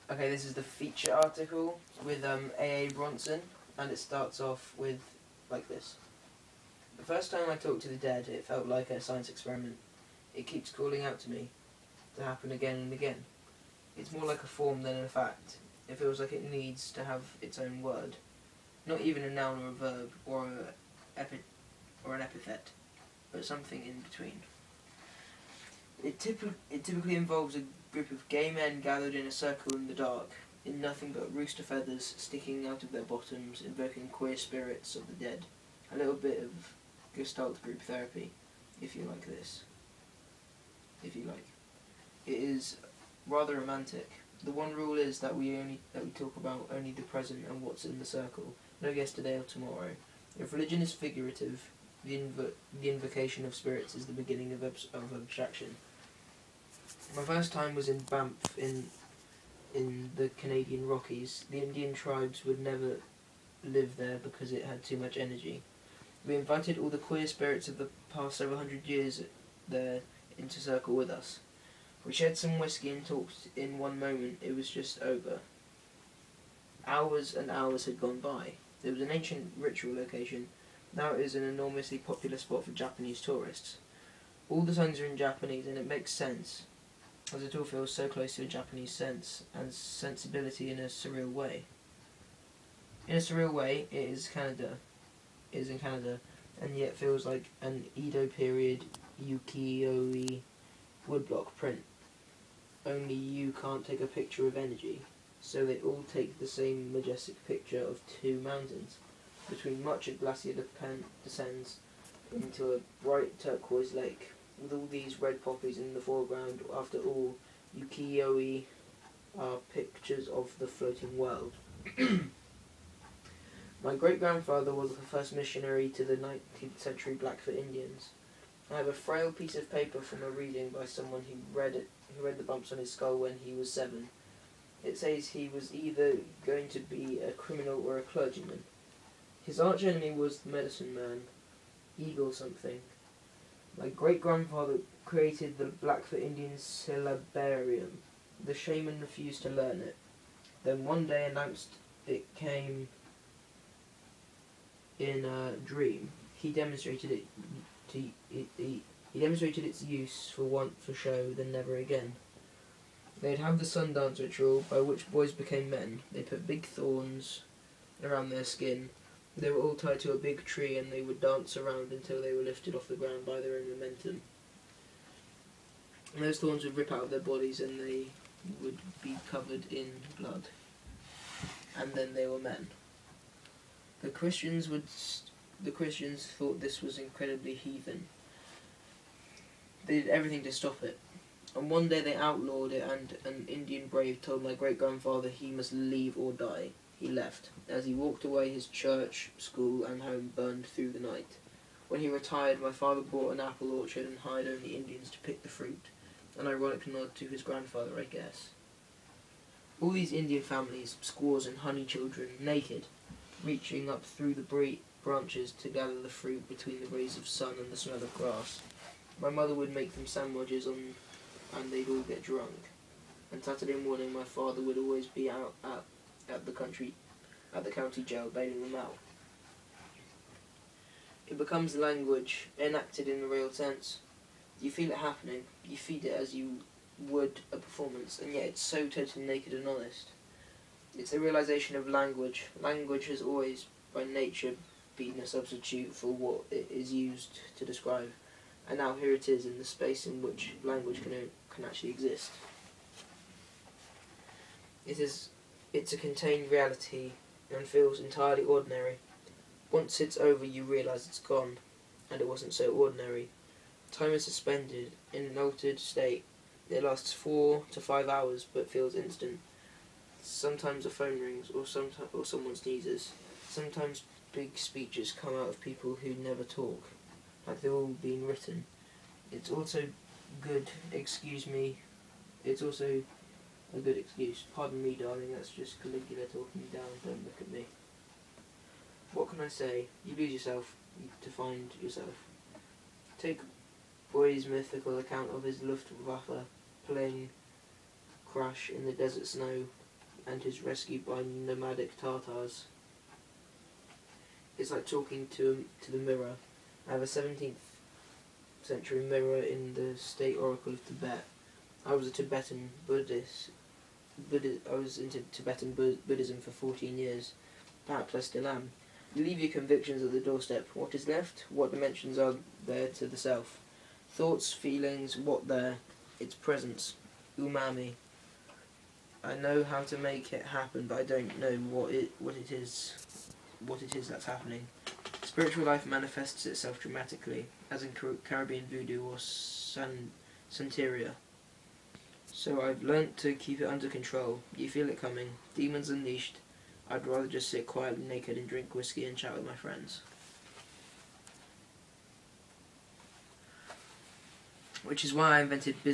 Okay, this is the feature article with A.A. Bronson, and it starts off with like this. The first time I talked to the dead, it felt like a science experiment. It keeps calling out to me to happen again and again. It's more like a form than a fact. It feels like it needs to have its own word. Not even a noun or a verb or an epithet, but something in between. It typically involves a group of gay men gathered in a circle in the dark, in nothing but rooster feathers sticking out of their bottoms, invoking queer spirits of the dead. A little bit of Gestalt group therapy, if you like this. If you like. It is rather romantic. The one rule is that we talk about only the present and what's in the circle, no yesterday or tomorrow. If religion is figurative, the invocation of spirits is the beginning of abstraction. My first time was in Banff in the Canadian Rockies. The Indian tribes would never live there because it had too much energy. We invited all the queer spirits of the past several hundred years there into circle with us. We shared some whiskey and talked. In one moment it was just over. Hours and hours had gone by. It was an ancient ritual location. Now it is an enormously popular spot for Japanese tourists. All the signs are in Japanese, and it makes sense, as it all feels so close to a Japanese sense and sensibility in a surreal way. In a surreal way, it is in Canada, and yet feels like an Edo period ukiyo-e woodblock print. Only you can't take a picture of energy, so they all take the same majestic picture of two mountains, between much a glacier descends into a bright turquoise lake, with all these red poppies in the foreground. After all, ukiyo-e are pictures of the floating world. My great-grandfather was the first missionary to the 19th century Blackfoot Indians. I have a frail piece of paper from a reading by someone who read the bumps on his skull when he was 7. It says he was either going to be a criminal or a clergyman. His arch enemy was the medicine man, Eagle something. My great-grandfather created the Blackfoot Indian syllabarium. The shaman refused to learn it. Then one day announced it came in a dream. He demonstrated its use for show, then never again. They'd have the Sundance ritual, by which boys became men. They put big thorns around their skin. They were all tied to a big tree, and they would dance around until they were lifted off the ground by their own momentum. And those thorns would rip out of their bodies, and they would be covered in blood. And then they were men. The Christians thought this was incredibly heathen. They did everything to stop it. And one day they outlawed it, and an Indian brave told my great-grandfather he must leave or die. He left. As he walked away, his church, school, and home burned through the night. When he retired, my father bought an apple orchard and hired only Indians to pick the fruit. An ironic nod to his grandfather, I guess. All these Indian families, squaws and honey children, naked, reaching up through the branches to gather the fruit between the rays of sun and the smell of grass. My mother would make them sandwiches and they'd all get drunk. And Saturday morning my father would always be out at the county jail bailing them out. It becomes language, enacted in the real sense. You feel it happening, you feed it as you would a performance, and yet it's so totally naked and honest. It's the realization of language. Language has always, by nature, been a substitute for what it is used to describe, and now here it is in the space in which language can actually exist. It's a contained reality and feels entirely ordinary. Once it's over, you realise it's gone, and it wasn't so ordinary. Time is suspended in an altered state. It lasts 4 to 5 hours, but feels instant. Sometimes a phone rings, or someone sneezes. Sometimes big speeches come out of people who never talk, like they've all been written. It's also good, it's also a good excuse. Pardon me, darling, that's just Caligula talking down, don't look at me. What can I say? You lose yourself to find yourself. Take Boy's mythical account of his Luftwaffe plane crash in the desert snow and is rescued by nomadic Tartars. It's like talking to the mirror. I have a 17th century mirror in the state oracle of Tibet. I was a Tibetan Buddhist. I was into Tibetan Buddhism for 14 years. Perhaps I still am. You leave your convictions at the doorstep. What is left? What dimensions are there to the self? Thoughts, feelings, what there? Its presence. Umami. I know how to make it happen, but I don't know what it is that's happening. Spiritual life manifests itself dramatically, as in Caribbean voodoo or Santeria. So I've learnt to keep it under control. You feel it coming. Demons unleashed. I'd rather just sit quietly naked and drink whiskey and chat with my friends. Which is why I invented business.